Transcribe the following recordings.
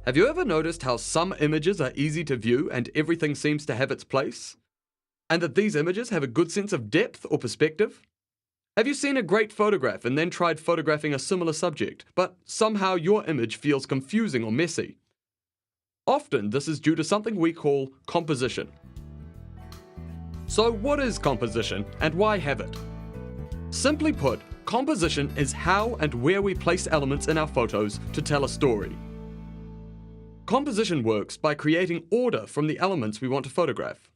Have you ever noticed how some images are easy to view and everything seems to have its place? And that these images have a good sense of depth or perspective? Have you seen a great photograph and then tried photographing a similar subject, but somehow your image feels confusing or messy? Often this is due to something we call composition. So what is composition and why have it? Simply put, composition is how and where we place elements in our photos to tell a story. Composition works by creating order from the elements we want to photograph.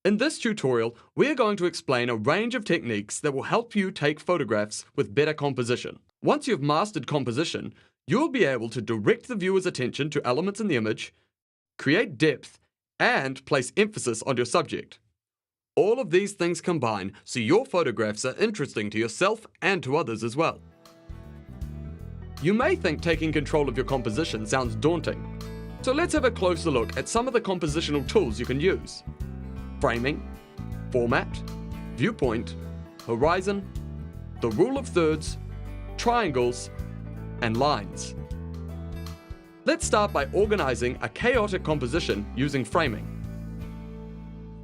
In this tutorial, we are going to explain a range of techniques that will help you take photographs with better composition. Once you've mastered composition, you'll be able to direct the viewer's attention to elements in the image, create depth, and place emphasis on your subject. All of these things combine so your photographs are interesting to yourself and to others as well. You may think taking control of your composition sounds daunting, so let's have a closer look at some of the compositional tools you can use. Framing, format, viewpoint, horizon, the rule of thirds, triangles, and lines. Let's start by organizing a chaotic composition using framing.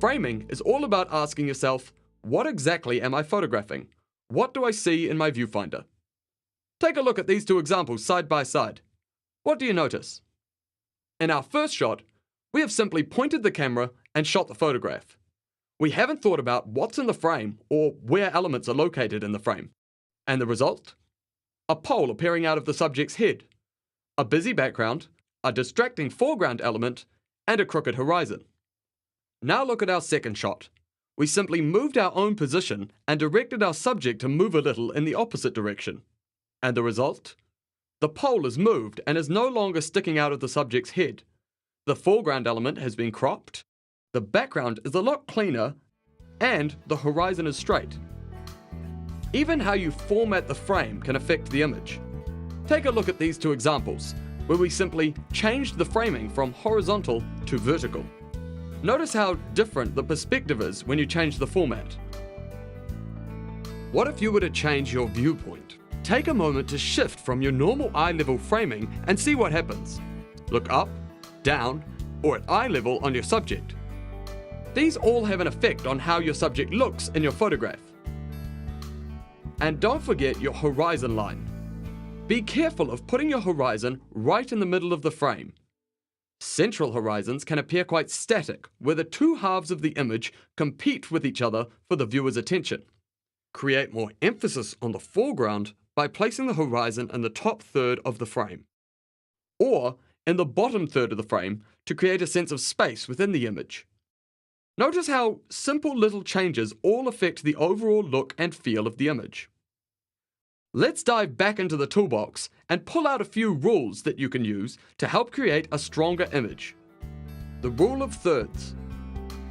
Framing is all about asking yourself, what exactly am I photographing? What do I see in my viewfinder? Take a look at these two examples side by side. What do you notice? In our first shot, we have simply pointed the camera and shot the photograph. We haven't thought about what's in the frame or where elements are located in the frame. And the result? A pole appearing out of the subject's head, a busy background, a distracting foreground element, and a crooked horizon. Now look at our second shot. We simply moved our own position and directed our subject to move a little in the opposite direction. And the result? The pole is moved and is no longer sticking out of the subject's head. The foreground element has been cropped, the background is a lot cleaner, and the horizon is straight. Even how you format the frame can affect the image. Take a look at these two examples, where we simply changed the framing from horizontal to vertical. Notice how different the perspective is when you change the format. What if you were to change your viewpoint? Take a moment to shift from your normal eye level framing and see what happens. Look up, down, or at eye level on your subject. These all have an effect on how your subject looks in your photograph. And don't forget your horizon line. Be careful of putting your horizon right in the middle of the frame. Central horizons can appear quite static, where the two halves of the image compete with each other for the viewer's attention. Create more emphasis on the foreground by placing the horizon in the top third of the frame, or in the bottom third of the frame to create a sense of space within the image. Notice how simple little changes all affect the overall look and feel of the image. Let's dive back into the toolbox and pull out a few rules that you can use to help create a stronger image. The rule of thirds.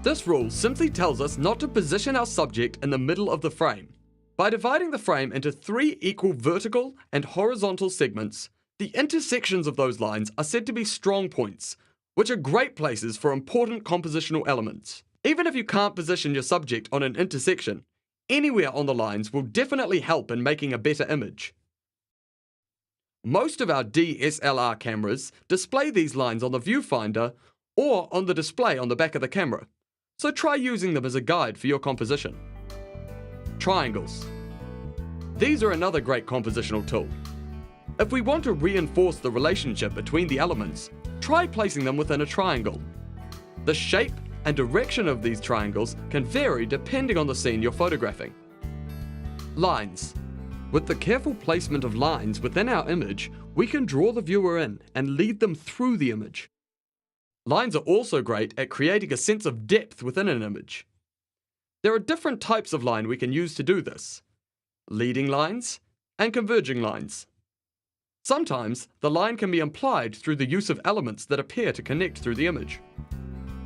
This rule simply tells us not to position our subject in the middle of the frame. By dividing the frame into 3 equal vertical and horizontal segments, the intersections of those lines are said to be strong points, which are great places for important compositional elements. Even if you can't position your subject on an intersection, anywhere on the lines will definitely help in making a better image. Most of our DSLR cameras display these lines on the viewfinder or on the display on the back of the camera, so try using them as a guide for your composition. Triangles. These are another great compositional tool. If we want to reinforce the relationship between the elements, try placing them within a triangle. The shape and direction of these triangles can vary depending on the scene you're photographing. Lines. With the careful placement of lines within our image, we can draw the viewer in and lead them through the image. Lines are also great at creating a sense of depth within an image. There are different types of line we can use to do this: leading lines and converging lines. Sometimes the line can be implied through the use of elements that appear to connect through the image.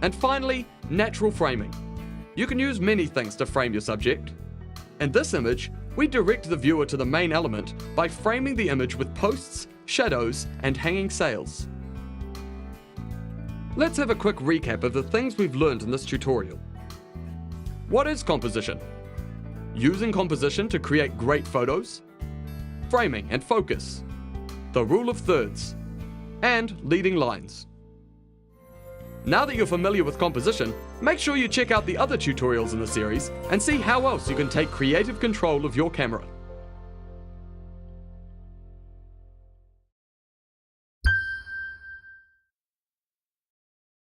And finally, natural framing. You can use many things to frame your subject. In this image, we direct the viewer to the main element by framing the image with posts, shadows, and hanging sails. Let's have a quick recap of the things we've learned in this tutorial. What is composition? Using composition to create great photos. Framing and focus. The rule of thirds. and leading lines. Now that you're familiar with composition, make sure you check out the other tutorials in the series and see how else you can take creative control of your camera.